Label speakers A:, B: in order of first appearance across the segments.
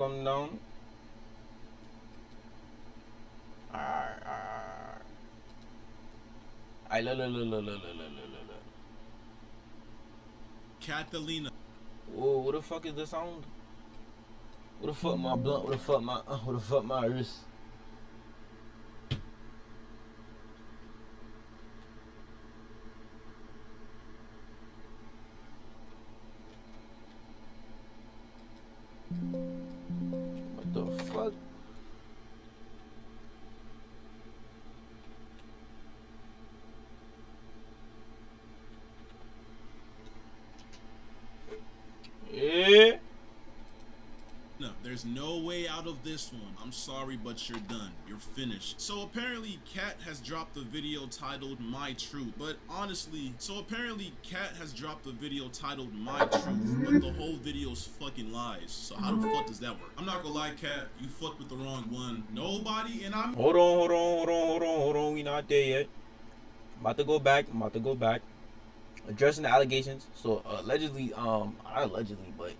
A: Come down. Alright. Look.
B: Catalina.
A: Whoa, what the fuck is the sound? What the fuck my blunt? What the fuck my wrist? What the fuck? Yeah.
B: No, there's no way out of this one. I'm sorry, but you're done. You're finished. So apparently, Kat has dropped a video titled My Truth. But honestly, Kat has dropped a video titled My Truth, but the whole video's fucking lies. So how the fuck does that work? I'm not gonna lie, Kat, you fucked with the wrong one. Nobody, and I'm...
A: Hold on. We not there yet. I'm about to go back. Addressing the allegations. So allegedly, not allegedly, but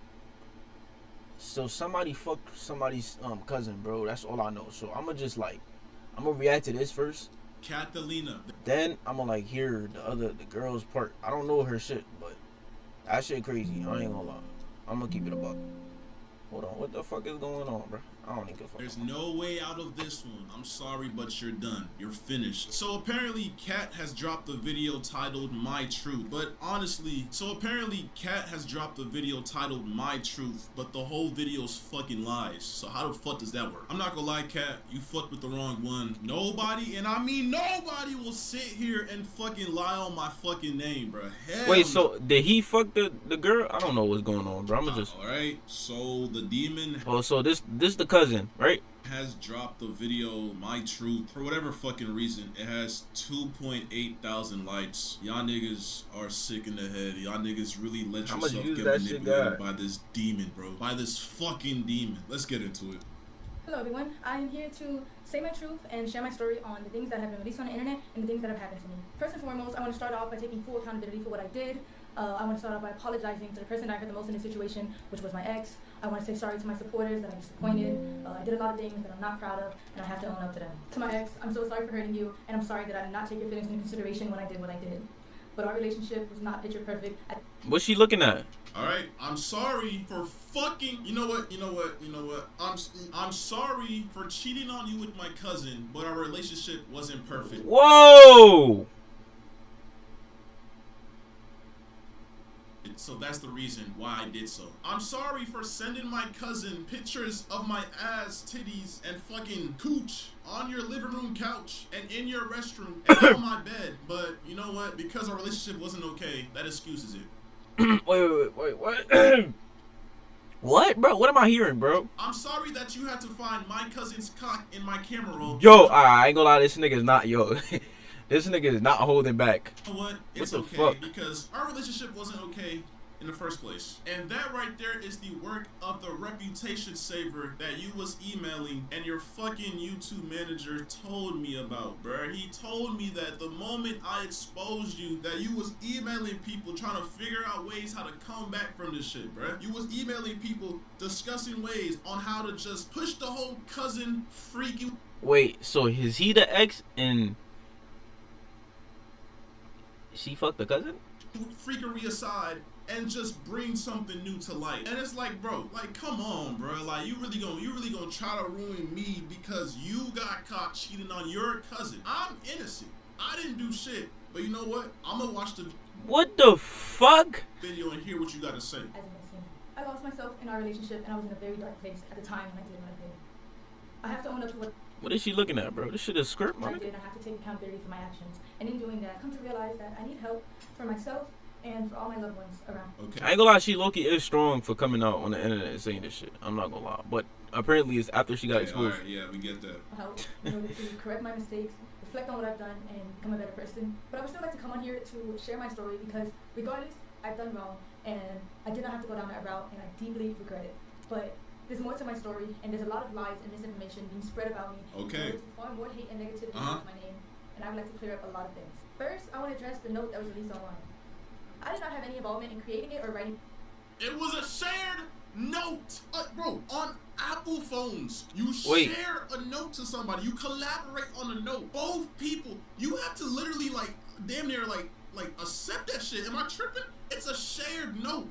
A: so somebody fucked somebody's cousin, bro. That's all I know. So I'm gonna react to this first.
B: Catalina.
A: Then I'm gonna hear the girl's part. I don't know her shit, but that shit crazy. I ain't gonna lie. I'm gonna keep it a buck. Hold on, what the fuck is going on, bro? I don't even give a fuck.
B: There's no way out of this one. I'm sorry, but you're done. You're finished. So apparently, Kat has dropped a video titled My Truth. But honestly, Kat has dropped a video titled My Truth, but the whole video's fucking lies. So how the fuck does that work? I'm not gonna lie, Kat, you fucked with the wrong one. Nobody, and I mean nobody, will sit here and fucking lie on my fucking name, bro. Hell
A: Wait,
B: no.
A: so did he fuck the girl? I don't know what's going on, bro.
B: Alright, so the demon...
A: Oh, so this the cousin, right?
B: Has dropped the video My Truth. For whatever fucking reason, it has 2.8 thousand likes. Y'all niggas are sick in the head. Y'all niggas really let yourself get manipulated by this demon, bro. By this fucking demon. Let's get into it.
C: Hello everyone, I am here to say my truth and share my story on the things that have been released on the internet and the things that have happened to me. First and foremost, I want to start off by taking full accountability for what I did. I want to start off by apologizing to the person that I hurt the most in this situation, which was my ex. I want to say sorry to my supporters that I disappointed. I did a lot of things that I'm not proud of, and I have to own up to them. To my ex, I'm so sorry for hurting you, and I'm sorry that I did not take your feelings into consideration when I did what I did. But our relationship was not picture perfect.
A: What's she looking at?
B: Alright, I'm sorry for fucking... You know what? I'm sorry for cheating on you with my cousin, but our relationship wasn't perfect.
A: Whoa!
B: So that's the reason why I did so. I'm sorry for sending my cousin pictures of my ass, titties, and fucking cooch on your living room couch and in your restroom and on my bed. But you know what? Because our relationship wasn't okay, that excuses it.
A: Wait, what? What, bro? What am I hearing, bro?
B: I'm sorry that you had to find my cousin's cock in my camera roll.
A: Yo, I ain't gonna lie, this nigga is not, this nigga is not holding back.
B: You know what? It's
A: What the
B: okay
A: fuck?
B: because our relationship wasn't okay in the first place. And that right there is the work of the reputation saver that you was emailing and your fucking YouTube manager told me about, bruh. He told me that the moment I exposed you, that you was emailing people trying to figure out ways how to come back from this shit, bruh. You was emailing people discussing ways on how to just push the whole cousin freaky...
A: Wait, so is he the ex and she fucked the cousin?
B: freakery aside and just bring something new to light. And it's like, bro, like, come on, bro. Like, you really gonna try to ruin me because you got caught cheating on your cousin. I'm innocent. I didn't do shit. But you know what? I'm gonna watch the
A: What the fuck?
B: video and hear what you gotta say.
C: As you may see, I lost myself in our relationship, and I was in a very dark place at the time when I did what I did. I have to own up to what
A: What is she looking at, bro? This shit is script,
C: I
A: man.
C: did, and I have to take accountability for my actions. And in doing that, I come to realize that I need help for myself and for all my loved ones around.
B: Okay.
A: I ain't gonna lie, she low-key is strong for coming out on the internet and saying this shit. I'm not gonna lie. But apparently it's after she got exposed.
B: Alright, yeah, we get that.
C: Help in order to correct my mistakes, reflect on what I've done, and become a better person. But I would still like to come on here to share my story because regardless, I've done wrong, and I did not have to go down that route, and I deeply regret it. But there's more to my story, and there's a lot of lies and misinformation being spread about me.
B: Okay.
C: To far more hate and negativity with my name, and I would like to clear up a lot of things. First, I want to address the note that was released online. I did not have any involvement in creating it or writing.
B: It was a shared note. Bro, on Apple phones, you
A: Wait.
B: share a note to somebody. You collaborate on a note. Both people, you have to literally like damn near like accept that shit. Am I tripping? It's a shared note.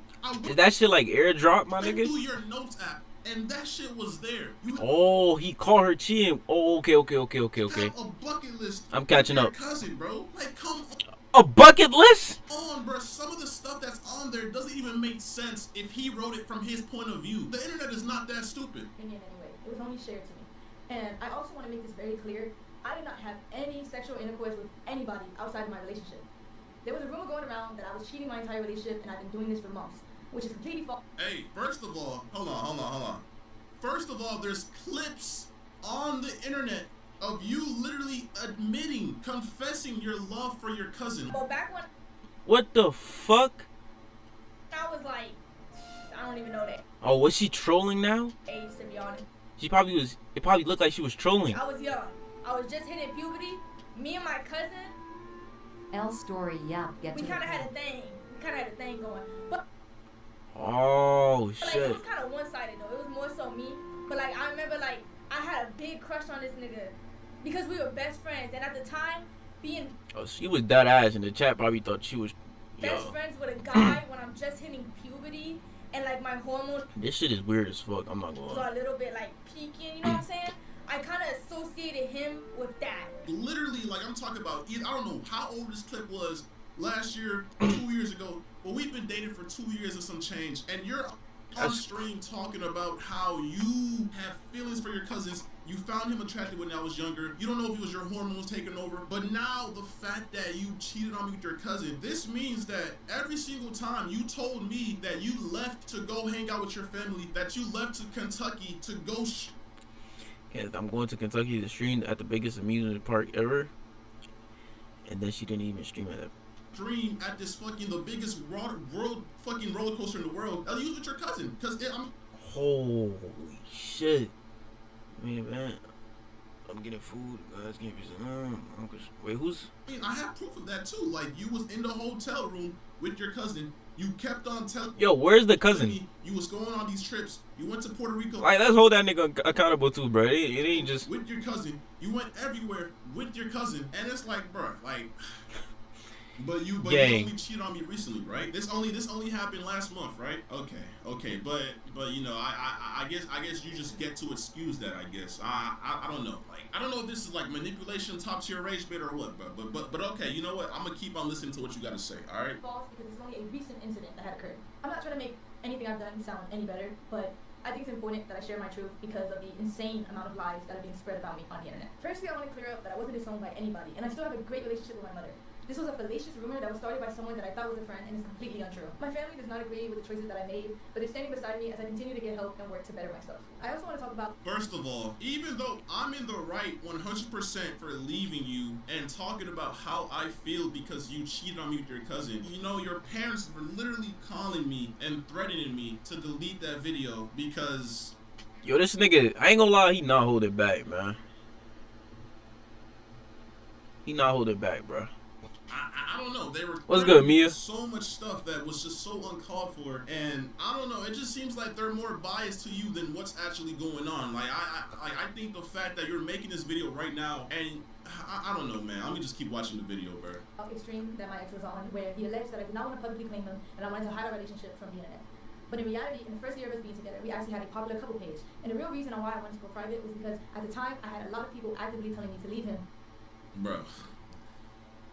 A: Is that shit like airdrop, my
B: went
A: nigga?
B: through your notes app, and that shit was there.
A: Oh, he caught her cheating. Oh, okay.
B: Have a bucket list.
A: I'm catching
B: with
A: up.
B: your cousin, bro. Like, come
A: A bucket list?
B: on, bro. Some of the stuff that's on there doesn't even make sense if he wrote it from his point of view. The internet is not that stupid.
C: Anyway, it was only shared to me. And I also want to make this very clear. I did not have any sexual intercourse with anybody outside of my relationship. There was a rumor going around that I was cheating my entire relationship, and I've been doing this for months, which is completely false.
B: Hey, first of all, hold on. First of all, there's clips on the internet of you literally admitting, confessing your love for your cousin.
C: Well, back when
A: What the fuck?
C: I was like, I don't even know that
A: Oh, was she trolling now?
C: age, to be honest.
A: She probably was. It probably looked like she was trolling.
C: I was young. I was just hitting puberty. Me and my cousin,
D: L story, yeah, get
C: we
D: to the
C: kind of had a
D: point.
C: thing. We kind of had a thing going. But
A: Oh
C: like, it
A: shit.
C: was kind of one-sided though. It was more so me. But like, I remember like I had a big crush on this nigga because we were best friends, and at the time, being
A: Oh, she was dead ass, and the chat probably thought she was.
C: best
A: Yo,
C: friends with a guy when I'm just hitting puberty and like my hormones
A: this shit is weird as fuck. I'm not gonna
C: are
A: lie.
C: a little bit like peaking. You know what I'm saying? I kind of associated him with that.
B: Literally, like I'm talking about, I don't know how old this clip was last year, 2 years ago, but we've been dating for 2 years and some change, and you're on
A: That's-
B: stream talking about how you have feelings for your cousins. You found him attractive when I was younger. You don't know if it was your hormones taking over, but now the fact that you cheated on me with your cousin, this means that every single time you told me that you left to go hang out with your family, that you left to Kentucky to go
A: Yeah, I'm going to Kentucky to stream at the biggest amusement park ever, and then she didn't even stream at it.
B: dream at this fucking the biggest world fucking roller coaster in the world. You was with your cousin, cause I'm
A: Holy shit! Man, I'm getting food. Guys, give me some. Wait, who's?
B: I mean, I have proof of that too. Like you was in the hotel room with your cousin. You kept on telling
A: Yo, where's the
B: me
A: cousin?
B: you was going on these trips. You went to Puerto Rico
A: Like, let's hold that nigga accountable too, bro. It ain't just.
B: with your cousin. You went everywhere with your cousin, and it's like, bro, like. But you
A: Gang.
B: only cheated on me recently, right? This only happened last month, right? Okay, but you know, I guess you just get to excuse that. I guess I don't know. Like I don't know if this is like manipulation, top tier rage bait or what. But okay, you know what? I'm gonna keep on listening to what you gotta say. All right.
C: False because it's only a recent incident that had occurred. I'm not trying to make anything I've done sound any better, but I think it's important that I share my truth because of the insane amount of lies that are being spread about me on the internet. Firstly, I want to clear up that I wasn't disowned by anybody, and I still have a great relationship with my mother. This was a fallacious rumor that was started by someone that I thought was a friend and is completely untrue. My family does not agree with the choices that I made, but they're standing beside me as I continue to get help and work to better myself. I also want to talk about
B: First of all, even though I'm in the right 100% for leaving you and talking about how I feel because you cheated on me with your cousin, you know, your parents were literally calling me and threatening me to delete that video because
A: Yo, this nigga, I ain't gonna lie, he not holding back, man. He not holding back, bro.
B: I don't know. They were
A: What's good,
B: threatening
A: Mia?
B: so much stuff that was just so uncalled for, and I don't know. It just seems like they're more biased to you than what's actually going on. Like I think the fact that you're making this video right now, and I don't know, man. Let me just keep watching the video, bro.
C: extreme that my ex was on, where he alleged that I did not want to publicly claim him and I wanted to hide our relationship from the internet. But in reality, in the first year of us being together, we actually had a popular couple page. And the real reason why I wanted to go private was because at the time, I had a lot of people actively telling me to leave him.
B: Bro.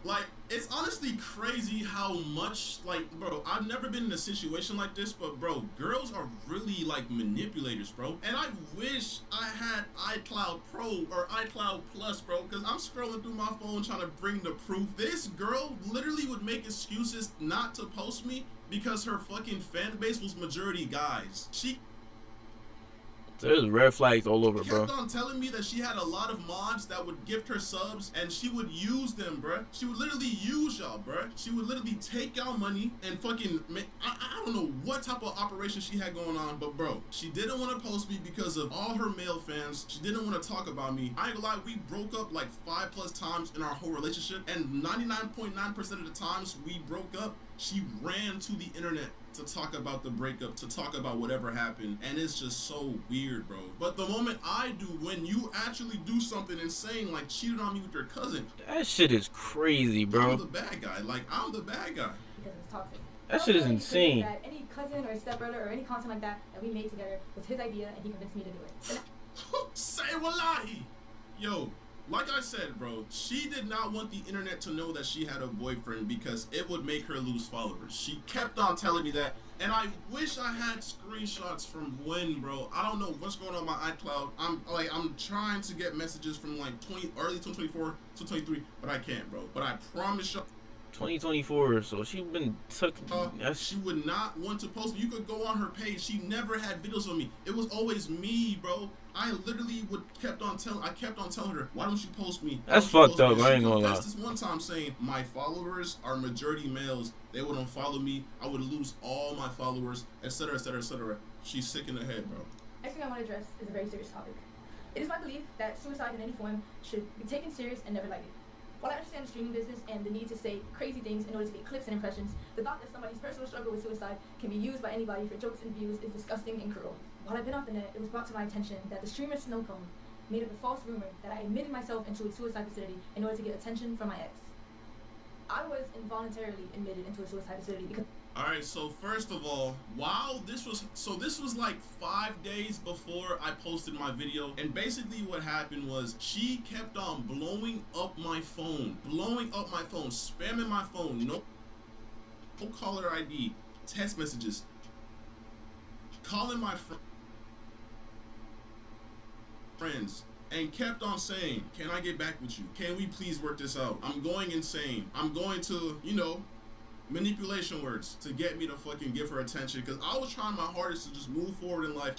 B: Like, it's honestly crazy how much, like, bro, I've never been in a situation like this, but, bro, girls are really, like, manipulators, bro. And I wish I had iCloud Pro or iCloud Plus, bro, because I'm scrolling through my phone trying to bring the proof. This girl literally would make excuses not to post me because her fucking fan base was majority guys. She
A: There's red flags all over, bro.
B: kept on telling me that she had a lot of mods that would gift her subs and she would use them, bruh. She would literally use y'all, bruh. She would literally take y'all money and fucking make, I don't know what type of operation she had going on, but bro, she didn't want to post me because of all her male fans. She didn't want to talk about me. I ain't gonna lie, we broke up like 5+ times in our whole relationship, and 99.9% of the times we broke up, she ran to the internet to talk about the breakup, to talk about whatever happened, and it's just so weird, bro. But the moment I do, when you actually do something insane, like cheated on me with your cousin,
A: that shit is crazy, bro.
B: I'm the bad guy. Like, I'm the bad guy.
C: Because it's toxic.
A: That shit is insane.
C: That any cousin or stepbrother or any content like that we made together was his idea, and he convinced me to do it.
B: Say wallahi. Yo, like I said, bro, she did not want the internet to know that she had a boyfriend because it would make her lose followers. She kept on telling me that, and I wish I had screenshots from when, bro. I don't know what's going on my iCloud. I'm trying to get messages from like early 2024 to 23, but I can't, bro. But I promise you.
A: 2024, so she been took.
B: She would not want to post me. You could go on her page. She never had videos of me. It was always me, bro. I literally kept on telling her, why don't you post me?
A: That's fucked up. I ain't gonna lie.
B: This one time saying my followers are majority males. They would unfollow me. I would lose all my followers, etc., etc., etc. She's sick in the head, bro.
C: Next thing I want to address is a very serious topic. It is my belief that suicide in any form should be taken serious and never lightly. While I understand the streaming business and the need to say crazy things in order to get clicks and impressions, the thought that somebody's personal struggle with suicide can be used by anybody for jokes and views is disgusting and cruel. While I've been off the net, it was brought to my attention that the streamer Snowcone made up a false rumor that I admitted myself into a suicide facility in order to get attention from my ex. I was involuntarily admitted into a suicide facility because...
B: Alright, so first of all, wow, this was like 5 days before I posted my video, and basically what happened was she kept on blowing up my phone, spamming my phone, no caller ID, text messages, calling my friends, and kept on saying, can I get back with you? Can we please work this out? I'm going insane. I'm going to, manipulation words to get me to fucking give her attention, because I was trying my hardest to just move forward in life.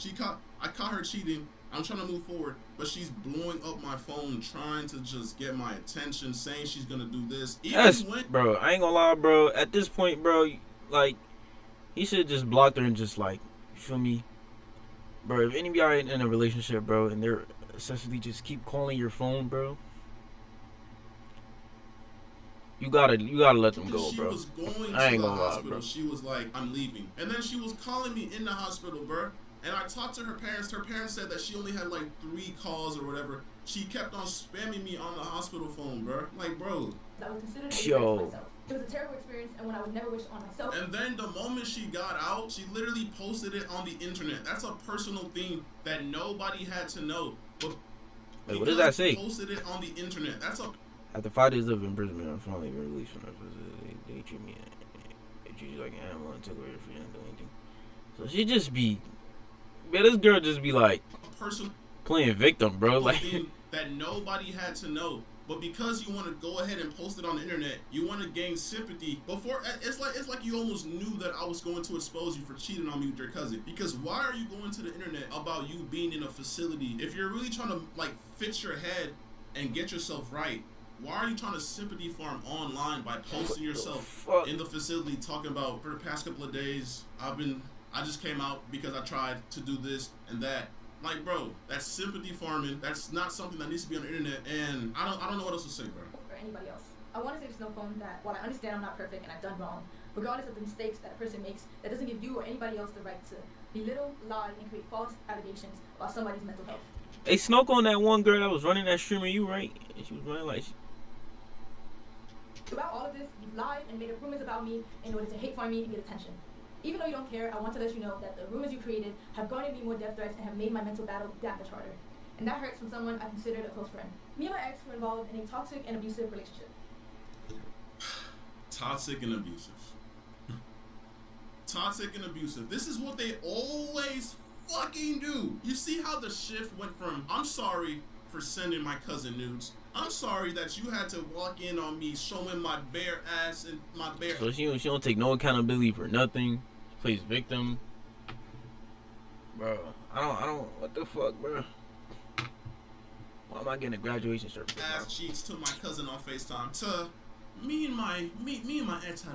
B: I caught her cheating. I'm trying to move forward, but she's blowing up my phone, trying to just get my attention, saying she's gonna do this.
A: Bro, I ain't gonna lie, bro. At this point, bro, like, he should have just blocked her and just, like, you feel me? Bro, if anybody in a relationship, bro, and they're essentially just keep calling your phone, bro, you gotta let them go, bro.
B: She was going
A: I ain't
B: to the
A: gonna lie,
B: hospital.
A: bro.
B: She was like, I'm leaving. And then she was calling me in the hospital, bro. And I talked to her parents. Her parents said that she only had like 3 calls or whatever. She kept on spamming me on the hospital phone, bro. Like, bro.
C: That was considered a myself. It was a terrible experience and one I would never wish on myself.
B: And then the moment she got out, she literally posted it on the internet. That's a personal thing that nobody had to know. But
A: wait, what does that say?
B: Posted it on the internet. That's a...
A: After 5 days of imprisonment, I'm finally released from the facility. They treat me like an animal and took away your freedom to do anything. So she just be, man, this girl just be like playing victim, bro. Like
B: that nobody had to know. But because you want to go ahead and post it on the internet, you want to gain sympathy. Before it's like you almost knew that I was going to expose you for cheating on me with your cousin. Because why are you going to the internet about you being in a facility? If you're really trying to like fix your head and get yourself right, why are you trying to sympathy farm online by posting yourself in the facility talking about, for the past couple of days, I just came out because I tried to do this and that. Like, bro, that's sympathy farming. That's not something that needs to be on the internet, and I don't know what else to say, bro.
C: Or anybody else. I want to say to Snowcone that while I understand I'm not perfect and I've done wrong, regardless of the mistakes that a person makes, that doesn't give you or anybody else the right to belittle, lie, and create false allegations about somebody's mental health.
A: Hey, Snowcone, that one girl that was running that streamer, you right? And she was running like...
C: Throughout all of this, you've lied and made up rumors about me in order to hate farm me and get attention. Even though you don't care, I want to let you know that the rumors you created have garnered me more death threats and have made my mental battle that much harder. And that hurts from someone I considered a close friend. Me and my ex were involved in a toxic and abusive relationship.
B: Toxic and abusive. Toxic and abusive. This is what they always fucking do. You see how the shift went from, I'm sorry for sending my cousin nudes. I'm sorry that you had to walk in on me showing my bare ass and my bare...
A: So she don't take no accountability for nothing. She plays victim. Bro, I don't... What the fuck, bro? Why am I getting a graduation certificate?
B: Ass cheeks to my cousin on FaceTime. To me and my ex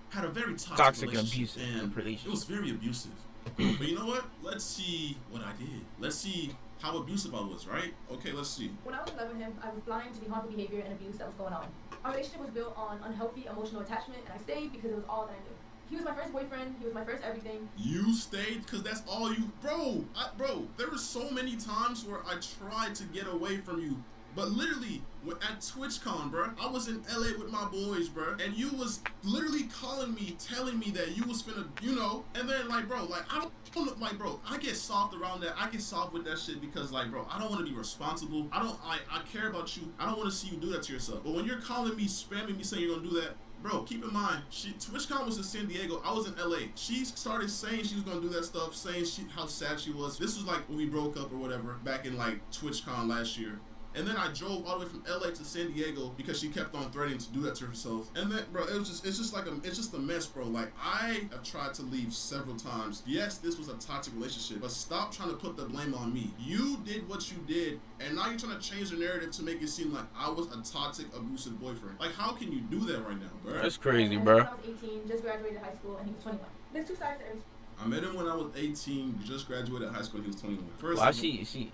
B: had a very toxic
A: and abusive relationship.
B: It was very abusive. But you know what? Let's see what I did. Let's see how abusive I was, right? Okay, let's see.
C: When I was in love with him, I was blind to the harmful behavior and abuse that was going on. Our relationship was built on unhealthy emotional attachment, and I stayed because it was all that I knew. He was my first boyfriend. He was my first everything.
B: You stayed because that's all you, bro. Bro, there were so many times where I tried to get away from you, but literally at TwitchCon, bro, I was in LA with my boys, bro, and you was literally calling me, telling me that you was finna, you know, and then like, bro, like I don't like, bro, I get soft around that. I get soft with that shit because like, bro, I don't want to be responsible. I care about you. I don't want to see you do that to yourself. But when you're calling me, spamming me, saying you're gonna do that. Bro, keep in mind, TwitchCon was in San Diego. I was in LA. She started saying she was gonna do that stuff, saying how sad she was. This was like when we broke up or whatever, back in like TwitchCon last year. And then I drove all the way from LA to San Diego because she kept on threatening to do that to herself. And then, bro, it's just a mess, bro. Like, I have tried to leave several times. Yes, this was a toxic relationship, but stop trying to put the blame on me. You did what you did, and now you're trying to change the narrative to make it seem like I was a toxic, abusive boyfriend. Like, how can you do that right now, bro?
A: That's crazy,
C: and
A: bro.
C: When I was 18, just graduated high school, and he was 21. There's two sides to every.
B: I met him when I was 18, just graduated high school, and he was 21. First
A: Why
B: of all,
A: she?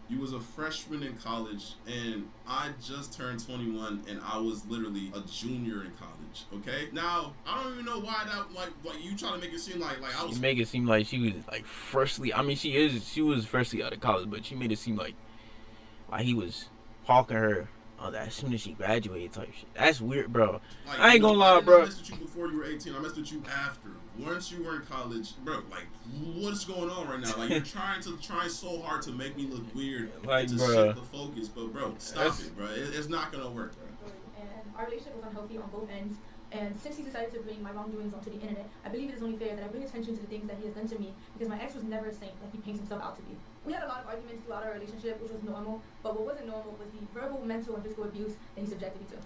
B: you was a freshman in college, and I just turned 21, and I was literally a junior in college. Okay, now I don't even know why that like you trying to make it seem like I was.
A: You make it seem like she was like freshly. I mean, she was freshly out of college, but she made it seem like he was hawking her as soon as she graduated type shit. That's weird, bro.
B: Like,
A: I ain't gonna lie, bro.
B: I messed with you before you were 18. I messed with you after. Once you were in college, bro. Like, what's going on right now? Like, you're trying so hard to make me look weird,
A: like,
B: to
A: bro,
B: shift the focus. But bro, stop it, bro. It's not gonna work, bro.
C: And our relationship was unhealthy on both ends. And since he decided to bring my wrongdoings onto the internet, I believe it is only fair that I bring attention to the things that he has done to me, because my ex was never a saint like he paints himself out to be. We had a lot of arguments throughout our relationship, which was normal, but what wasn't normal was the verbal, mental, and physical abuse that he subjected me to.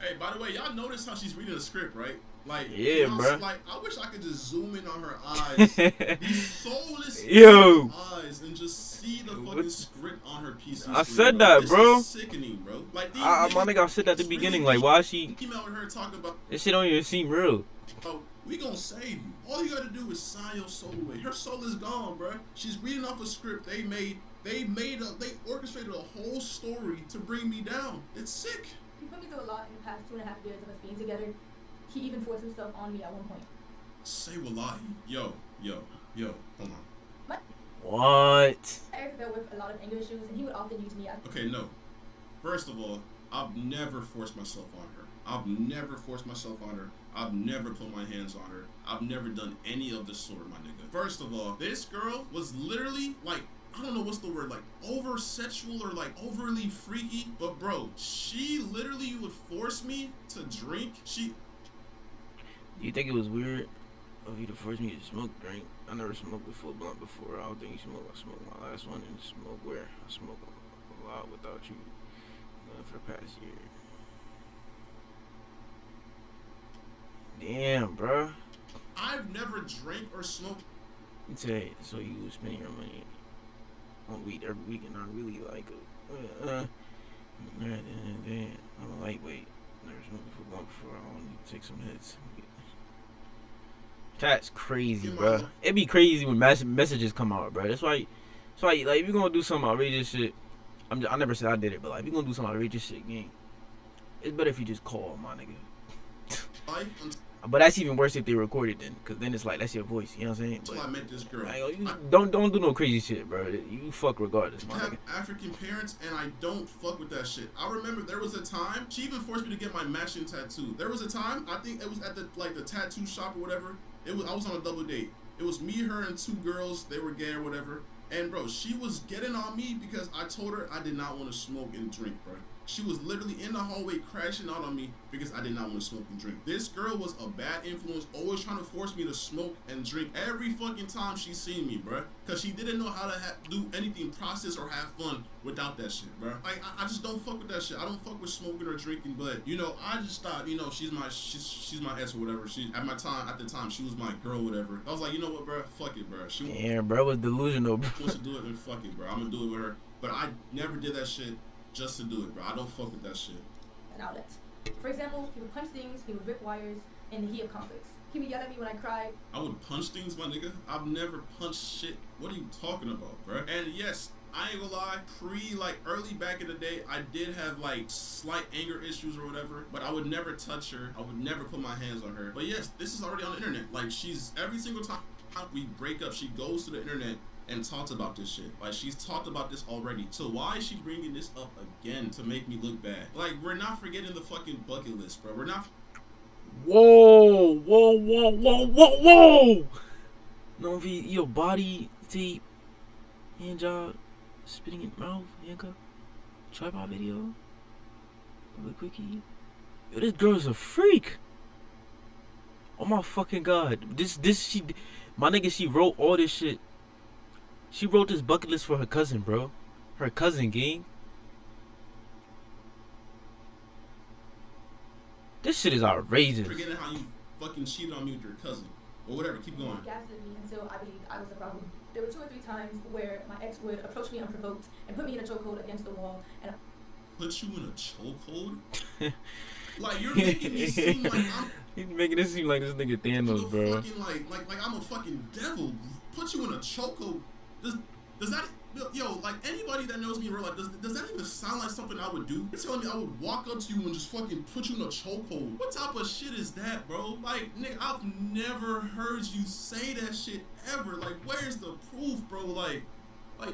B: Hey, by the way, y'all notice how she's reading the script, right? Like,
A: yeah, bro.
B: Like, I wish I could just zoom in on her eyes, these soulless eyes, and just see the fucking script on her PC.
A: I said that,
B: this
A: bro.
B: Is sickening, bro. Like,
A: my nigga, I said that at the beginning. Like, why she?
B: Came out with her talking about
A: This shit don't even seem real.
B: Oh, we gonna save you. All you gotta do is sign your soul away. Her soul is gone, bro. She's reading off a script they orchestrated a whole story to bring me down. It's sick.
C: He put me through a lot in the past 2.5 years of us being together. He even forced himself on me at one point.
B: Say wallahi. Yo, hold on.
A: What?
C: I ever dealt with a lot of anger issues, and he would often use me as.
B: Okay, no. First of all, I've never forced myself on her. I've never put my hands on her. I've never done any of the sort, my nigga. First of all, this girl was literally like, I don't know what's the word, like over sexual or like overly freaky, but bro, she literally would force me to drink.
A: Do you think it was weird of you to force me to smoke drink? I never smoked a full blunt before. I don't think you smoked. I smoked my last one and smoked where? I smoked a lot without you for the past year. Damn, bro.
B: I've never drank or smoked.
A: Let me tell you, so you was spending your money on weed every week, and I really like it. I'm a lightweight. Never smoked a full blunt before. I want to take some hits. That's crazy, bro. It'd be crazy when messages come out, bro. That's why, like, if you're gonna do some outrageous shit, I never said I did it, but like, if you're gonna do some outrageous shit, gang, it's better if you just call, my nigga. But that's even worse if they record it then, because then it's like, that's your voice, you know what I'm saying?
B: Until I met this girl.
A: Don't do no crazy shit, bro. You fuck regardless, my
B: nigga. I have
A: nigga.
B: African parents, and I don't fuck with that shit. I remember there was a time, she even forced me to get my matching tattoo. There was a time, I think it was at the tattoo shop or whatever. I was on a double date. It was me, her, and two girls. They were gay or whatever. And bro, she was getting on me because I told her I did not want to smoke and drink, bro. She was literally in the hallway crashing out on me because I did not want to smoke and drink. This girl was a bad influence, always trying to force me to smoke and drink every fucking time she seen me, bro. Because she didn't know how to do anything, process or have fun without that shit, bro. Like, I just don't fuck with that shit. I don't fuck with smoking or drinking, but, you know, I just thought, you know, she's my ex or whatever. At the time, she was my girl, whatever. I was like, you know what, bro? Fuck it, bro.
A: Yeah, bro was delusional, bro.
B: She wants to do it, then fuck it, bro. I'm gonna do it with her. But I never did that shit just to do it, bro. I don't fuck with that shit.
C: An outlet. For example, he would punch things, he would rip wires in the heat of conflicts. He would yell at me when I cried.
B: I would punch things, my nigga. I've never punched shit. What are you talking about, bro? And yes, I ain't gonna lie, like early back in the day, I did have like slight anger issues or whatever, but I would never touch her. I would never put my hands on her. But yes, this is already on the internet. Like, she's, every single time we break up, she goes to the internet and talks about this shit. Like, she's talked about this already. So why is she bringing this up again to make me look bad? Like, we're not forgetting the fucking bucket list, bro. We're not.
A: Whoa, whoa, whoa, whoa, whoa, whoa! No, your body, see, hand job, spitting in mouth, handcuff, tripod video, public quickie. Yo, this girl is a freak. Oh my fucking god. My nigga, she wrote all this shit. She wrote this bucket list for her cousin, bro. Her cousin, gang. This shit is outrageous.
B: Forgetting how you fucking cheated on me with your cousin. Or whatever, keep going.
C: He gaslit me until I believed I was the problem. There were 2 or 3 times where my ex would approach me unprovoked and put me in a chokehold against the wall. And
B: put you in a chokehold? Like, you're making me seem like I'm...
A: He's making it seem like this nigga Thanos, bro.
B: Fucking like I'm a fucking devil. Put you in a chokehold. Does that... Yo, like, anybody that knows me in real life, does that even sound like something I would do? You're telling me I would walk up to you and just fucking put you in a chokehold? What type of shit is that, bro? Like, nigga, I've never heard you say that shit ever. Like, where's the proof, bro? Like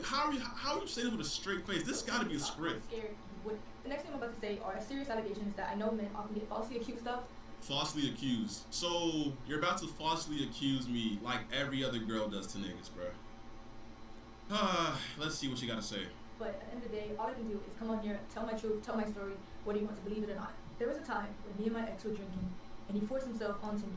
B: how are you saying it with a straight face? This gotta be a script.
C: I'm scared. The next thing I'm about to say are serious allegations that I know men often get falsely accused of.
B: Falsely accused. So, you're about to falsely accuse me like every other girl does to niggas, bro. Let's see what you gotta say.
C: But at the end of the day, all I can do is come on here, tell my truth, tell my story, whether you want to believe it or not. There was a time when me and my ex were drinking, and he forced himself onto me.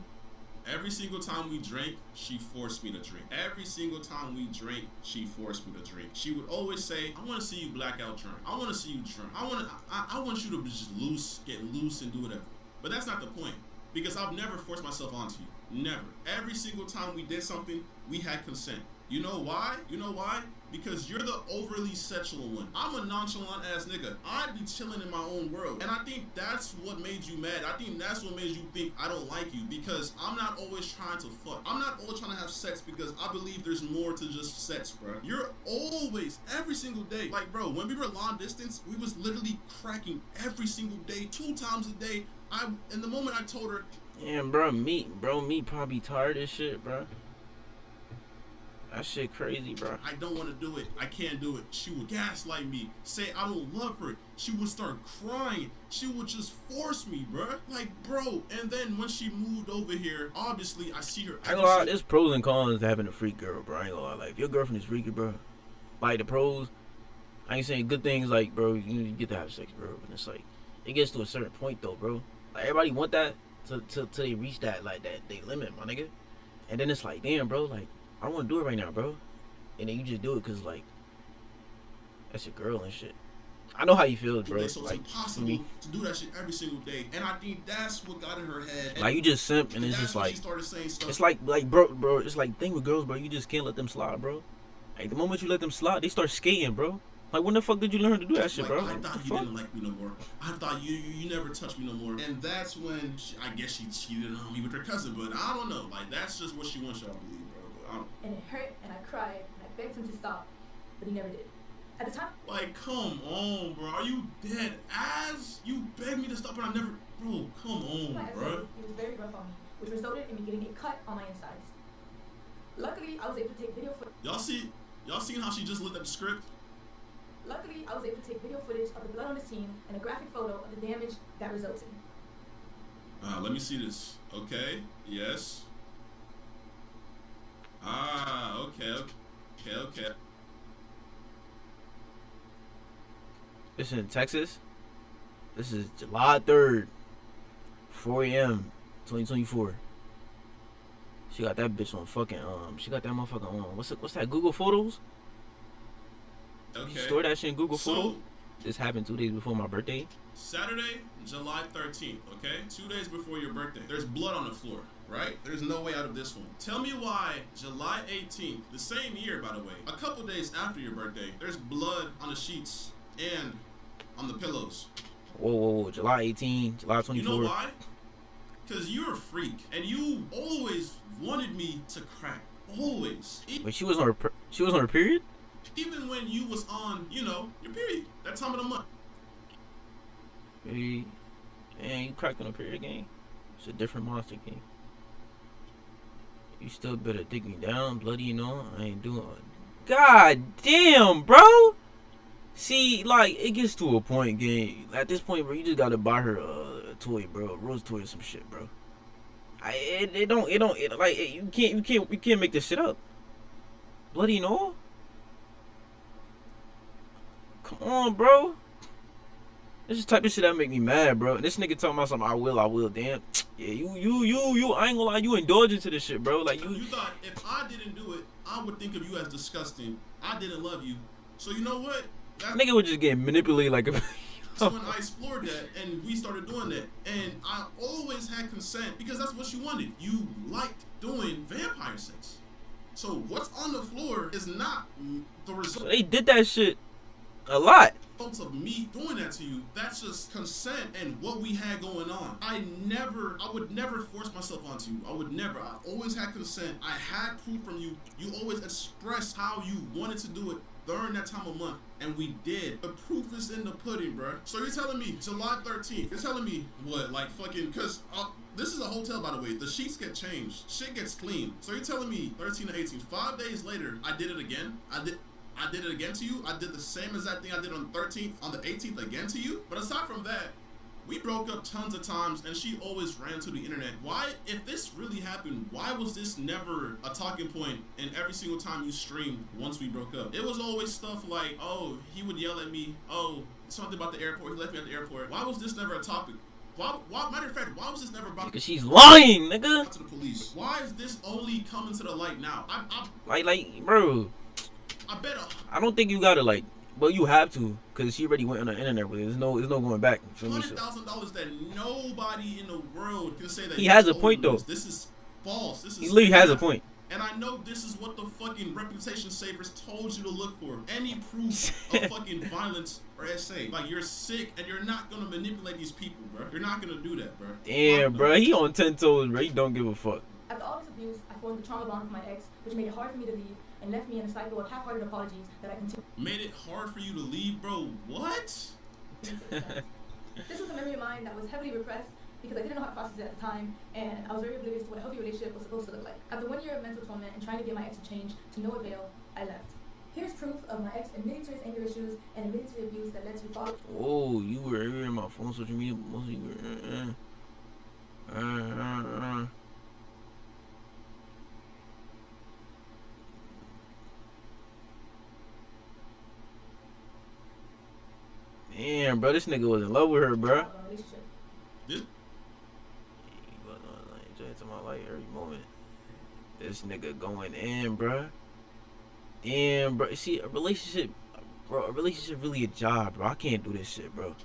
B: Every single time we drank, she forced me to drink. Every single time we drank, she forced me to drink. She would always say, I want to see you blackout drunk. I want to see you drunk. I want you to just get loose and do whatever. But that's not the point. Because I've never forced myself onto you. Never. Every single time we did something, we had consent. You know why? You know why? Because you're the overly sexual one. I'm a nonchalant ass nigga. I'd be chilling in my own world. And I think that's what made you mad. I think that's what made you think I don't like you. Because I'm not always trying to fuck. I'm not always trying to have sex because I believe there's more to just sex, bro. You're always, every single day. Like, bro, when we were long distance, we was literally cracking every single day, 2 times a day. And the moment I told her,
A: yeah, bro, me probably tired of shit, bro. That shit crazy, bro.
B: I don't want to do it. I can't do it. She would gaslight me, say I don't love her. She would start crying. She would just force me, bro. Like, bro. And then when she moved over here, obviously I see her.
A: I ain't gonna lie, there's pros and cons to having a freak girl, bro. I ain't gonna lie. Like, if your girlfriend is freaky, bro, like the pros, I ain't saying good things like, bro, you get to have sex, bro. And it's like, it gets to a certain point though, bro. Like, everybody want that till they reach that, like, that they limit, my nigga. And then it's like, damn, bro, like, I don't want to do it right now, bro. And then you just do it because, like, that's your girl and shit. I know how you feel, bro.
B: So it's impossible to do that shit every single day. And I think that's what got in her head.
A: Like, you just simp, and it's just like,
B: she started saying stuff.
A: It's like, bro, it's like thing with girls, bro. You just can't let them slide, bro. Like, the moment you let them slide, they start skating, bro. Like, when the fuck did you learn to do that shit, bro?
B: I thought you didn't like me no more. I thought you never touched me no more. And that's when I guess she cheated on me with her cousin. But I don't know. Like, that's just what she wants y'all to believe, bro.
C: And it hurt, and I cried, and I begged him to stop, but he never did. At the time,
B: like, come on, bro. Are you dead ass? You begged me to stop, and I never. Bro, come on, bro.
C: It was very rough on me, which resulted in me getting a cut on my insides. Luckily, I was able to take video footage.
B: Y'all seen how she just looked at the script?
C: Luckily, I was able to take video footage of the blood on the scene and a graphic photo of the damage that resulted.
B: Let me see this. Okay. Yes. Okay.
A: This is in Texas. This is July 3rd, 4 a.m., 2024. She got that bitch on fucking, she got that motherfucker on, what's that, Google Photos?
B: Okay.
A: You store that shit in Google Photos? This happened 2 days before my birthday.
B: Saturday, July 13th, okay? 2 days before your birthday. There's blood on the floor, right? There's no way out of this one. Tell me why July 18th, the same year, by the way, a couple days after your birthday, there's blood on the sheets and on the pillows.
A: Whoa, July 18, July 24.
B: You know why? Because you're a freak, and you always wanted me to crack. Always.
A: Wait, she was on her period?
B: Even when you was on, you know, your period, that time of the month.
A: Hey, man, you cracking a period game? It's a different monster game. You still better dig me down, bloody, you know? I ain't doing it. God damn, bro! See, like, it gets to a point, gang. At this point, bro, you just gotta buy her a toy, bro. A rose toy or some shit, bro. You can't make this shit up. Bloody, you know? Come on, bro. This is the type of shit that make me mad, bro. This nigga talking about something. I will. Damn. Yeah, you. I ain't gonna lie. You indulge into this shit, bro. Like you.
B: You thought if I didn't do it, I would think of you as disgusting. I didn't love you. So you know what?
A: Nigga would just get manipulated like a.
B: So when I explored that and we started doing that, and I always had consent because that's what you wanted. You liked doing vampire sex. So what's on the floor is not the result.
A: So they did that shit a lot.
B: Of me doing that to you, that's just consent and what we had going on. I would never force myself onto you. I always had consent. I had proof from you. You always expressed how you wanted to do it during that time of month, and we did. The proof is in the pudding, bro. So you're telling me July 13th, you're telling me what, like fucking, because this is a hotel, by the way. The sheets get changed. Shit gets clean. So you're telling me 13 to 18, 5 days later, I did it again? I did it again to you. I did the same exact thing I did on the 13th, on the 18th again to you. But aside from that, we broke up tons of times and she always ran to the internet. Why, if this really happened, why was this never a talking point in every single time you streamed once we broke up? It was always stuff like, oh, he would yell at me. Oh, something about the airport. He left me at the airport. Why was this never a topic? Matter of fact, why was this never brought?
A: Because she's lying, nigga.
B: To the police. Why is this only coming to the light now?
A: Like, bro. I don't think you gotta like, but you have to, cause she already went on the internet with it. There's no going back.
B: $100,000 that nobody in the world can say that.
A: He has a point though.
B: This is false. This is.
A: He literally has a point.
B: And I know this is what the fucking reputation savers told you to look for. Any proof of fucking violence or SA. Like, you're sick and you're not gonna manipulate these people, bro. You're not gonna do that, bro.
A: Damn, bro. He on 10 toes, bro. He don't give a fuck.
C: After all this abuse, I formed a trauma bond with my ex, which made it hard for me to leave and left me in a cycle of half-hearted apologies that I continue.
B: Made it hard for you to leave, bro? What?
C: This was a memory of mine that was heavily repressed because I didn't know how to process it at the time, and I was very oblivious to what a healthy relationship was supposed to look like. After 1 year of mental torment and trying to get my ex to change to no avail, I left. Here's proof of my ex admitting to his anger issues and admitting to the abuse that led to follow.
A: Oh, you were in my phone, social media, but mostly you were. Damn, bro, this nigga was in love with her, bro. Into my life every moment. This nigga going in, bro. Damn, bro. See, a relationship really a job, bro. I can't do this shit, bro.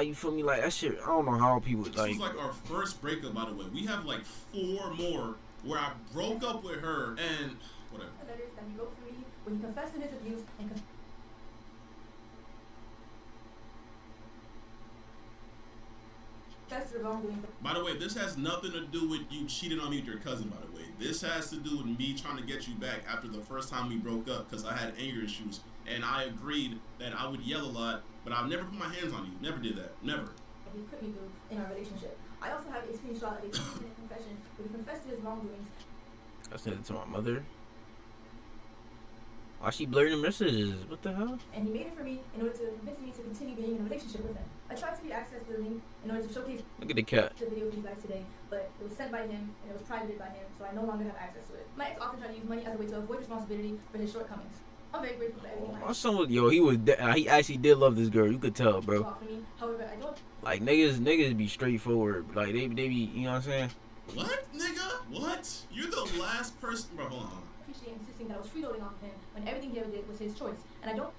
A: You feel me? Like that shit. I don't know how people like.
B: This was like our first breakup, by the way. We have like 4 more where I broke up with her and whatever.
C: The letters that he wrote for me when he confessed to his abuse and.
B: By the way, this has nothing to do with you cheating on me with your cousin, by the way. This has to do with me trying to get you back after the first time we broke up because I had anger issues. And I agreed that I would yell a lot, but I've never put my hands on you. Never did that. Never.
C: He put me through in our relationship. I also have a screenshot of a 2-minute confession where he confessed to his wrongdoings.
A: I sent it to my mother. Why she blurring the messages? What the hell?
C: And he made it for me in order to convince me to continue being in a relationship with him. I tried to get access to the link in order to showcase.
A: Look at the cat.
C: The video for you guys today, but it was sent by him and it was privated by him, so I no longer have access to it. My ex often tried to use money as a way to avoid responsibility for his shortcomings. I'm very grateful for everything.
A: My son was he actually did love this girl. You could tell, bro.
C: However, I don't.
A: Like niggas be straightforward. Like they be, you know what I'm saying?
B: What, nigga? What? You're the last person, bro. Hold on.
C: Appreciate insisting that I was freeloading off of him when everything he ever did was his choice, and I don't.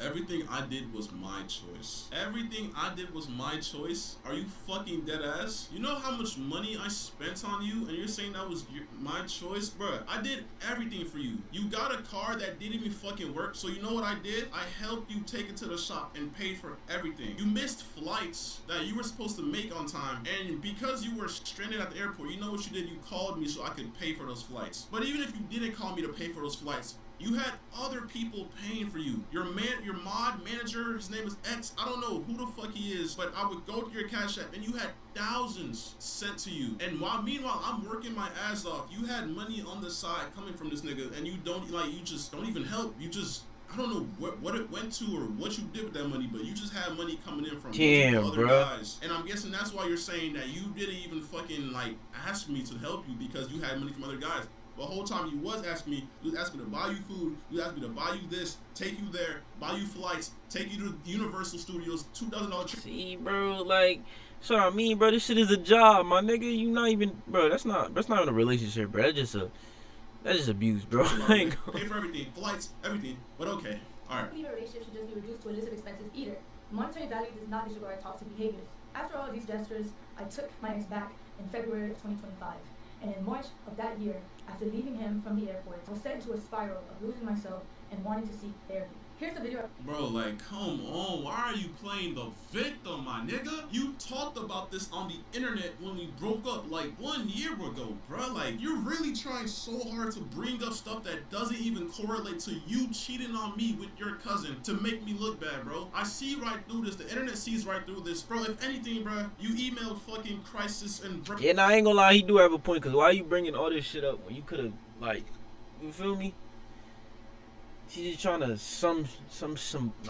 B: Everything I did was my choice. Everything I did was my choice? Are you fucking dead ass? You know how much money I spent on you and you're saying that was my choice? Bruh, I did everything for you. You got a car that didn't even fucking work, so you know what I did? I helped you take it to the shop and paid for everything. You missed flights that you were supposed to make on time, and because you were stranded at the airport, you know what you did? You called me so I could pay for those flights. But even if you didn't call me to pay for those flights, You had other people paying for you. Your mod manager, his name is X. I don't know who the fuck he is, but I would go to your Cash App and you had thousands sent to you. And meanwhile, I'm working my ass off. You had money on the side coming from this nigga, and you just don't even help. You just, I don't know what it went to or what you did with that money, but you just had money coming in from other guys. And I'm guessing that's why you're saying that you didn't even fucking like ask me to help you because you had money from other guys. The whole time you was asking me, you was asking me to buy you food, you asked me to buy you this, take you there, buy you flights, take you to Universal Studios, $2,000 trip.
A: See, bro, like, so I mean, bro, this shit is a job, my nigga. You not even, bro. That's not even a relationship, bro. That's just abuse, bro.
B: Pay for everything, flights, everything. But okay, all right.
C: Either relationship should just be reduced to illicit expenses either. Monetary value does not disregard toxic behaviors. After all of these gestures, I took my ex back in February of 2025. And in March of that year, after leaving him from the airport, I was set into a spiral of losing myself and wanting to seek therapy. Here's the video.
B: Bro, like, come on. Why are you playing the victim, my nigga? You talked about this on the internet when we broke up like 1 year ago, bro. Like, you're really trying so hard to bring up stuff that doesn't even correlate to you cheating on me with your cousin to make me look bad, bro. I see right through this. The internet sees right through this. Bro, if anything, bro, you emailed fucking Crisis and...
A: Yeah, nah, I ain't gonna lie. He do have a point, because why are you bringing all this shit up when you could have, like, you feel me? She's just trying to some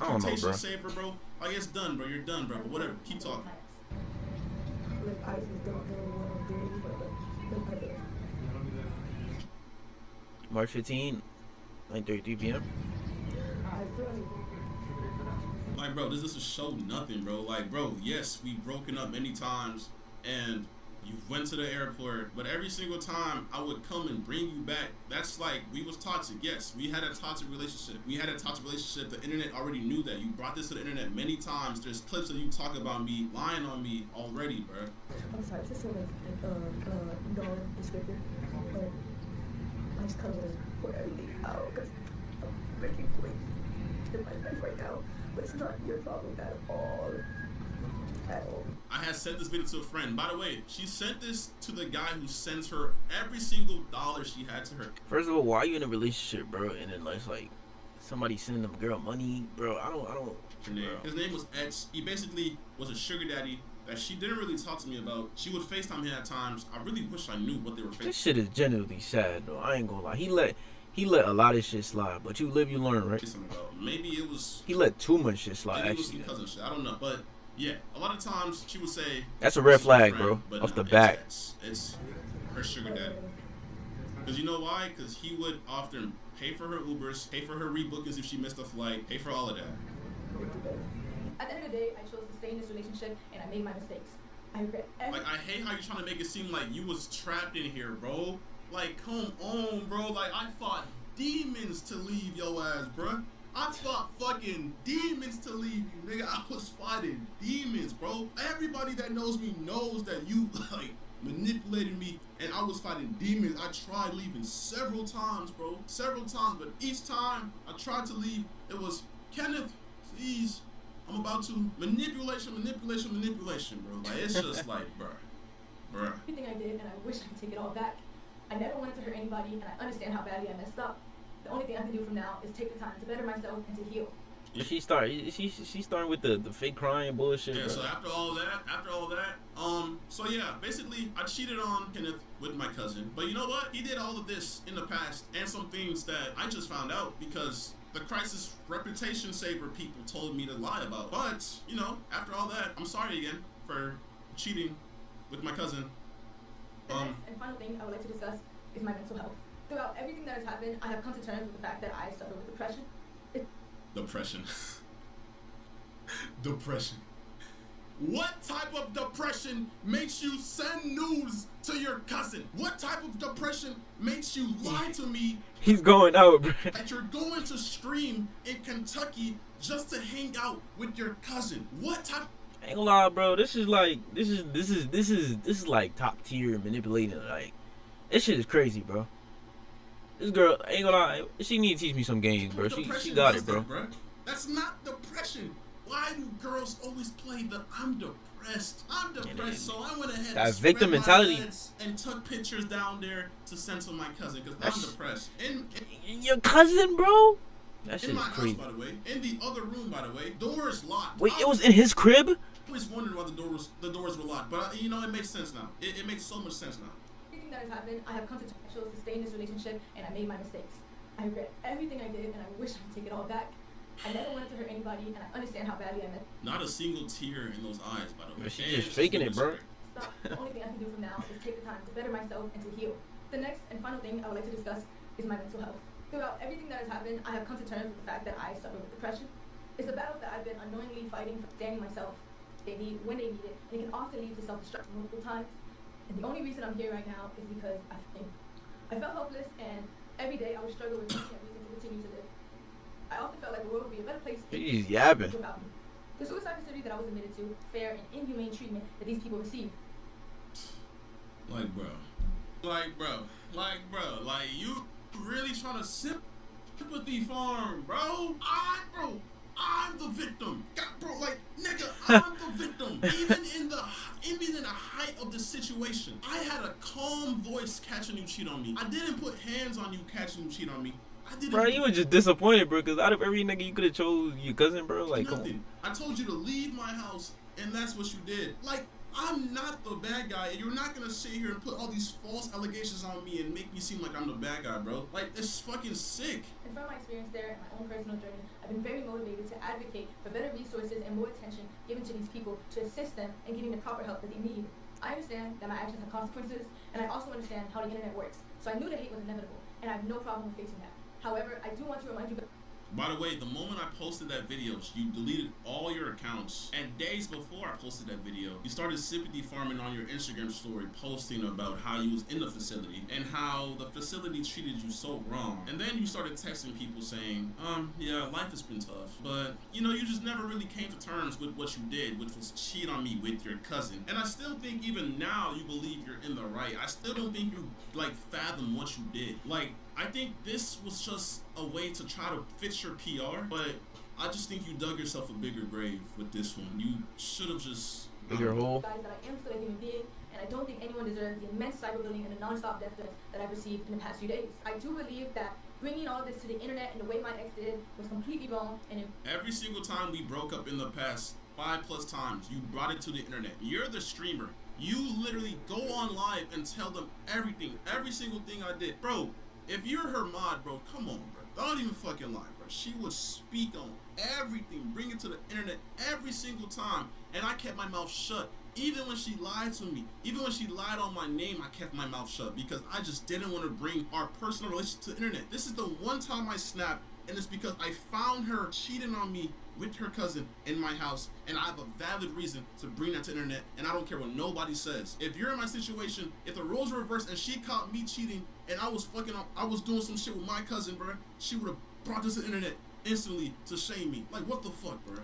A: I don't know, bro.
B: Saver, bro. Like, it's done, bro. You're done, bro. But whatever. Keep talking.
A: March 15, 9:33 p.m.
B: Like, bro, this is show nothing, bro. Like, bro, yes, we've broken up many times, and you went to the airport, but every single time I would come and bring you back, that's like, we was toxic. Yes, we had a toxic relationship. The internet already knew that. You brought this to the internet many times. There's clips of you talk about me, lying on me already, bro.
C: I'm sorry, it's just so descriptive, but I just kind of want to pour everything out because I'm making point in my life right now, but it's not your problem at all.
B: I had sent this video to a friend. By the way, she sent this to the guy who sends her every single dollar she had to her.
A: First of all, why are you in a relationship, bro? And then it's like somebody sending them girl money, bro. I don't.
B: His name was X. He basically was a sugar daddy that she didn't really talk to me about. She would FaceTime him at times. I really wish I knew what they were FaceTime.
A: This shit is genuinely sad, though. I ain't gonna lie. He let a lot of shit slide, but you live, you learn, right?
B: Maybe it was.
A: He let too much shit slide.
B: Maybe
A: actually,
B: it was some cousin shit. I don't know, but. Yeah, a lot of times she would say...
A: That's a red flag, bro. Off the bat.
B: It's her sugar daddy. Because you know why? Because he would often pay for her Ubers, pay for her rebookings if she missed a flight, pay for all of that.
C: At the end of the day, I chose to stay in this relationship and I made my mistakes. I regret everything.
B: Like, I hate how you're trying to make it seem like you was trapped in here, bro. Like, come on, bro. Like, I fought demons to leave your ass, bro. I fought fucking demons to leave you, nigga. I was fighting demons, bro. Everybody that knows me knows that you, like, manipulated me, and I was fighting demons. I tried leaving several times, bro. Several times, but each time I tried to leave, it was, Kenneth, please, I'm about to, manipulation, bro. Like, it's just like, bruh.
C: Everything I did, and I wish I could take it all back. I never wanted to hurt anybody, and I understand how badly I messed up. The only thing I can do from now is take the time to better myself and to heal.
A: Yeah, she's starting with the fake crying bullshit.
B: Yeah,
A: bro.
B: so after all that, so yeah, basically I cheated on Kenneth with my cousin. But you know what? He did all of this in the past and some things that I just found out because the Crisis reputation saver people told me to lie about. But, you know, after all that, I'm sorry again for cheating with my cousin.
C: The next and final thing I would like to discuss is my mental health. Throughout everything that has happened, I have come to terms with the fact that I suffer with depression.
B: Depression. What type of depression makes you send news to your cousin? What type of depression makes you lie to me?
A: He's going out, bro.
B: That you're going to stream in Kentucky just to hang out with your cousin. What type?
A: Ain't gonna lie, bro. This is like like top tier manipulating. Like, this shit is crazy, bro. This girl, ain't gonna lie, she need to teach me some games, bro. She got it, bro.
B: That's not depression. Why do girls always play the I'm depressed? depressed. I'm depressed, so I went ahead
A: that
B: and
A: victim
B: spread
A: mentality.
B: my legs and took pictures down there to send to my cousin because I'm depressed.
A: Your cousin, bro? That shit
B: in my
A: is crazy.
B: house, by the way. In the other room, by the way. Door is locked.
A: Wait, it was in his crib?
B: I always wondered why the doors were locked, but you know, it makes sense now. It makes so much sense now.
C: Everything that has happened, I have come to terms. I chose to stay in this relationship, and I made my mistakes. I regret everything I did, and I wish I could take it all back. I never wanted to hurt anybody, and I understand how badly I meant.
B: Not a single tear in those eyes, by the way.
A: She's just faking it, bro.
C: Stop. The only thing I can do from now is take the time to better myself and to heal. The next and final thing I would like to discuss is my mental health. Throughout everything that has happened, I have come to terms with the fact that I suffer with depression. It's a battle that I've been unknowingly fighting for standing myself. They need when they need it, and it can often lead to self-destruction multiple times. And the only reason I'm here right now is because I felt hopeless, and every day I would struggle with finding a reason to continue to live. I often felt like the world would be a better place
A: He's yapping.
C: without me. The suicide facility that I was admitted to, fair and inhumane treatment that these people receive.
B: Like, bro, you really trying to sympathy farm, bro? I'm the victim. God, bro, like, nigga, I'm the victim. Even in the height of the situation, I had a calm voice catching you cheat on me. I didn't put hands on you catching you cheat on me. I didn't.
A: Bro, you were just disappointed, bro, because out of every nigga you could have chose your cousin, bro. Like, come
B: nothing. I told you to leave my house, and that's what you did. Like, I'm not the bad guy, and you're not gonna sit here and put all these false allegations on me and make me seem like I'm the bad guy, bro. Like, it's fucking sick.
C: And from my experience there and my own personal journey, I've been very motivated to advocate for better resources and more attention given to these people to assist them in getting the proper help that they need. I understand that my actions have consequences, and I also understand how the internet works. So I knew the hate was inevitable, and I have no problem with facing that. However, I do want to remind you.
B: By the way, the moment I posted that video, you deleted all your accounts. And days before I posted that video, you started sympathy farming on your Instagram story, posting about how you was in the facility and how the facility treated you so wrong. And then you started texting people saying, yeah, life has been tough. But, you know, you just never really came to terms with what you did, which was cheat on me with your cousin. And I still think even now you believe you're in the right. I still don't think you, like, fathom what you did. Like, I think this was just a way to try to fix your PR, but I just think you dug yourself a bigger grave with this one. You should have just...
A: bigger hole.
C: Guys, that I am still a human being, and I don't think anyone deserves the immense cyberbullying and the non-stop death threats that I've received in the past few days. I do believe that bringing all this to the internet in the way my ex did was completely wrong, and
B: every single time we broke up in the past 5+ times, you brought it to the internet. You're the streamer. You literally go on live and tell them everything, every single thing I did. Bro, if you're her mod, bro, come on, bro. Don't even fucking lie, bro. She would speak on everything, bring it to the internet every single time. And I kept my mouth shut. Even when she lied to me, even when she lied on my name, I kept my mouth shut because I just didn't want to bring our personal relationship to the internet. This is the one time I snapped, and it's because I found her cheating on me with her cousin in my house, and I have a valid reason to bring that to the internet, and I don't care what nobody says. If you're in my situation, if the roles were reversed and she caught me cheating and I was fucking up, I was doing some shit with my cousin, bro, she would have brought this to the internet instantly to shame me. Like, what the fuck, bro?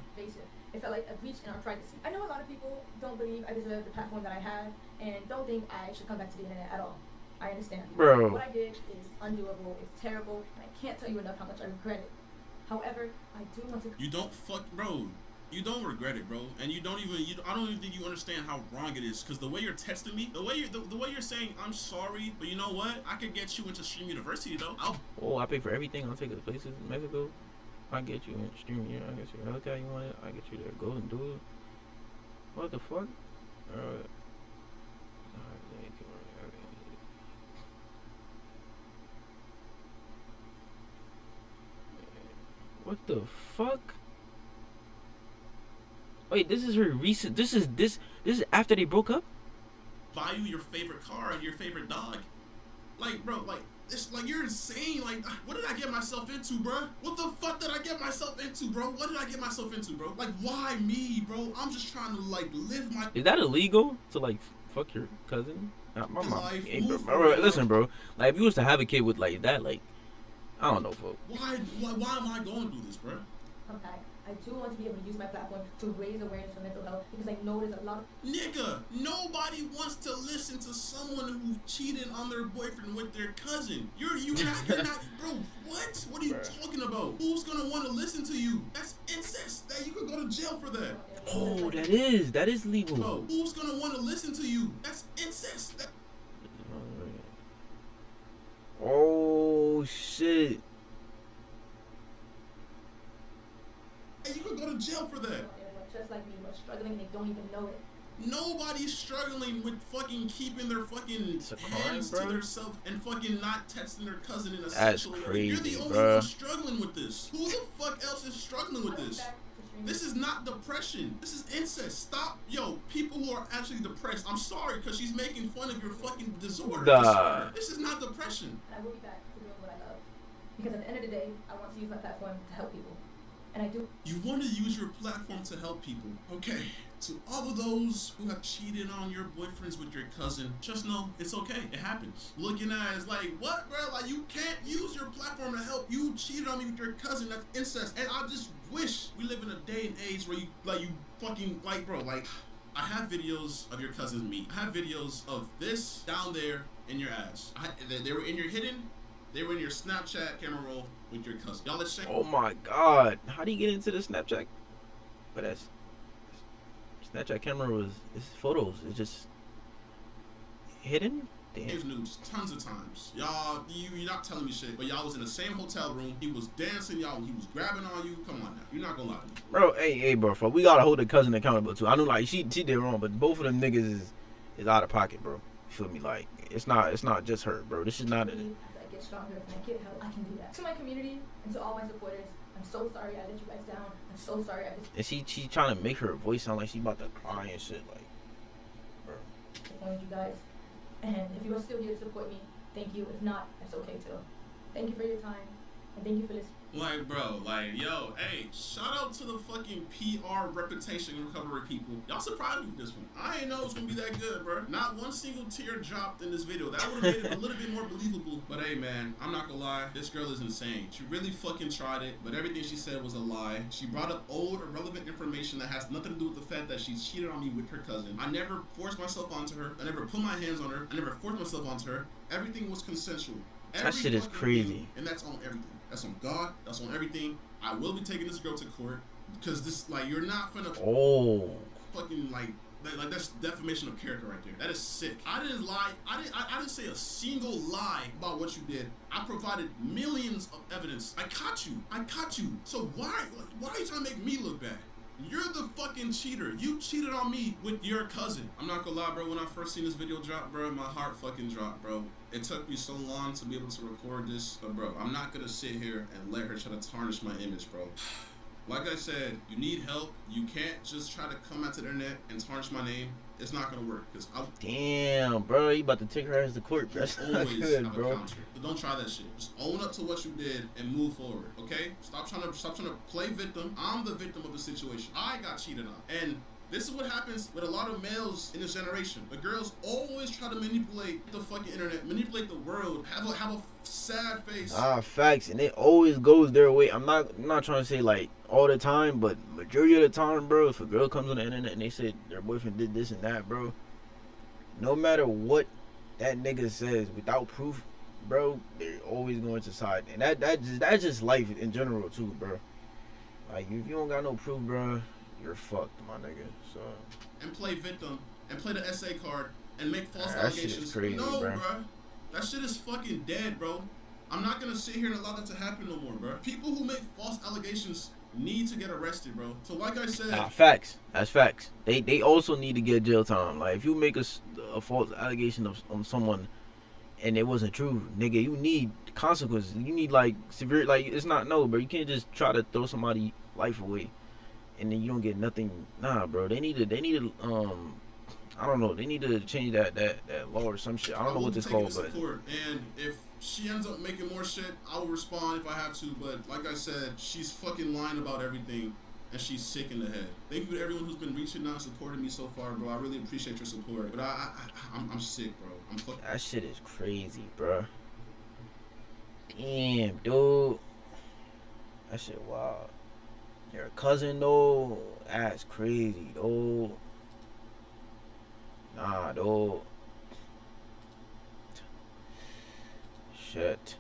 C: it felt like a breach in our privacy. I know a lot of people don't believe I deserve the platform that I had and don't think I should come back to the internet at all. I understand.
A: Bro.
C: What I did is undoable, it's terrible, and I can't tell you enough how much I regret it. However, I do want to...
B: You don't bro. You don't regret it, bro, and I don't even think you understand how wrong it is. Cause the way you're texting me, the way you're saying I'm sorry, but you know what? I could get you into Stream University though.
A: Oh, I pay for everything. I'll take us places in Mexico. I get you in Stream University. I get you a hotel you want it. I get you there. Go and do it. What the fuck? What the fuck? Wait, this is her recent. This is after they broke up.
B: Buy you your favorite car and your favorite dog. Like, bro, like it's like you're insane. Like, what did I get myself into, bro? What the fuck did I get myself into, bro? What did I get myself into, bro? Like, why me, bro? I'm just trying to like live my.
A: Is that illegal to like fuck your cousin? My mom.
B: Life,
A: Hey, bro, listen, bro. Like, if you was to have a kid with like that, like, I don't know, folks.
B: Why am I going through this, bro?
C: Okay. I do want to be able to use my platform to raise awareness for mental health because I know there's a lot of...
B: Nigga, nobody wants to listen to someone who cheated on their boyfriend with their cousin. You're not, bro, what? What are you talking about? Who's gonna want to listen to you? That's incest. That you could go to jail for that.
A: Oh, that is legal.
B: Bro, who's gonna want to listen to you? That's incest.
A: Oh shit.
B: Hey, you could go to jail for that.
C: Everyone just like me, but struggling, they don't even know it.
B: Nobody's struggling with fucking keeping their fucking hands to themselves and fucking not texting their cousin in a sexual way. You're the only one struggling with this. Who the fuck else is struggling with this? This is not depression. This is incest. Stop. Yo, people who are actually depressed, I'm sorry, because she's making fun of your fucking disorder. This is not depression.
C: I will be back to doing what I love. Because at the end of the day, I want to use my platform to help people. And I do.
B: You want to use your platform to help people. Okay. To all of those who have cheated on your boyfriends with your cousin, just know it's okay. It happens. Looking at it, it's like, what, bro? Like, you can't use your platform to help. You cheated on me with your cousin. That's incest. And I just wish we live in a day and age where you fucking, like, bro, like, I have videos of your cousin's meat. I have videos of this down there in your ass. They were in your hidden. They were in your Snapchat camera roll with your cousin. Y'all, let's check.
A: Oh my God. How do you get into the Snapchat? But that's Snapchat camera was it's photos. It's just hidden. Damn.
B: Here's news tons of times. Y'all, you're not telling me shit, but y'all was in the same hotel room. He was dancing, y'all. He was grabbing on you. Come on now. You're not gonna lie to me.
A: Bro, hey, bro. We gotta hold the cousin accountable too. I know, like, she did wrong, but both of them niggas is out of pocket, bro. You feel me? Like, it's not just her, bro. This is not it.
C: As I get stronger and I get help, I can do that. To my community and to all my supporters, I'm so sorry I let you guys down. I'm so sorry
A: And she trying to make her voice sound like she about to cry and shit, like, bro.
C: disappointed you guys. And if you are still here to support me, thank you. If not, that's okay too. Thank you for your time, and thank you for listening.
B: Like, bro, like, yo, hey, shout out to the fucking PR reputation recovery people. Y'all surprised me with this one. I didn't know it was gonna be that good, bro. Not one single tear dropped in this video. That would have made it a little bit more believable. But hey, man, I'm not gonna lie. This girl is insane. She really fucking tried it, but everything she said was a lie. She brought up old, irrelevant information that has nothing to do with the fact that she cheated on me with her cousin. I never forced myself onto her. I never put my hands on her. I never forced myself onto her. Everything was consensual.
A: That shit is crazy.
B: And that's on everything. That's on God. That's on everything. I will be taking this girl to court because this, like, you're not gonna fucking like that's defamation of character right there. That is sick. I didn't lie. I didn't say a single lie about what you did. I provided millions of evidence. I caught you. So why are you trying to make me look bad? You're the fucking cheater. You cheated on me with your cousin. I'm not gonna lie, bro. When I first seen this video drop, bro, my heart fucking dropped, bro. It took me so long to be able to record this, but bro, I'm not gonna sit here and let her try to tarnish my image, bro. Like I said, you need help. You can't just try to come out to the internet and tarnish my name. It's not gonna work.
A: Damn, bro, you about to take her ass to court, bro. That's not good, bro.
B: So don't try that shit. Just own up to what you did and move forward, okay? Stop trying to play victim. I'm the victim of the situation. I got cheated on, and this is what happens with a lot of males in this generation. The girls always try to manipulate the fucking internet, manipulate the world, have a sad face.
A: Facts, and it always goes their way. I'm not trying to say like all the time, but majority of the time, bro, if a girl comes on the internet and they said their boyfriend did this and that, bro, no matter what that nigga says, without proof, bro, they're always going to side. And that's just life in general too, bro. Like, if you don't got no proof, bro, you're fucked, my nigga. So,
B: and play victim and play the SA card and make false allegations.
A: Shit is crazy,
B: no,
A: bro.
B: That shit is fucking dead, bro. I'm not gonna sit here and allow that to happen no more, bro. People who make false allegations need to get arrested, bro. So like I said,
A: facts. That's facts. They also need to get jail time. Like, if you make a false allegation on someone and it wasn't true, nigga, you need consequences. You need like severe, like, it's not no, bro. You can't just try to throw somebody's life away and then you don't get nothing. Nah, bro. They need to I don't know. They need to change that law or some shit. I don't know what it's called, but.
B: And if she ends up making more shit, I will respond if I have to. But like I said, she's fucking lying about everything, and she's sick in the head. Thank you to everyone who's been reaching out and supporting me so far, bro. I really appreciate your support. But I'm sick, bro. I'm fucking.
A: That shit is crazy, bro. Damn, dude. That shit wild. Your cousin, though, that's crazy, though. Nah, though. Shit.